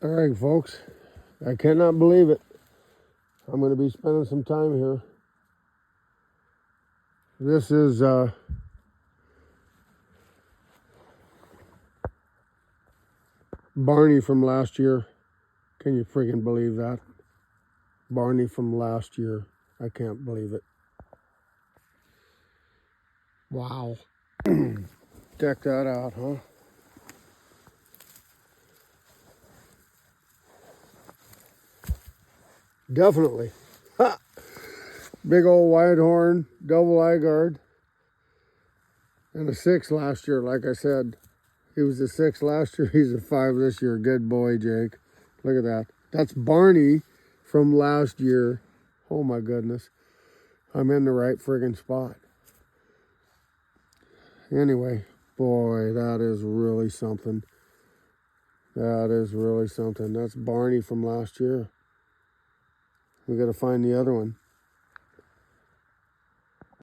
All right, folks. I cannot believe it. I'm going to be spending some time here. This is Barney from last year. Can you friggin' believe that? Barney from last year. I can't believe it. Wow. Check that out, huh? Definitely. Ha! Big old wide horn, double eye guard, and a 6 last year. Like I said, he was a 6 last year. He's a 5 this year. Good boy, Jake. Look at that. That's Barney from last year. Oh my goodness. I'm in the right friggin' spot. Anyway, boy, that is really something. That is really something. That's Barney from last year. We got to find the other one.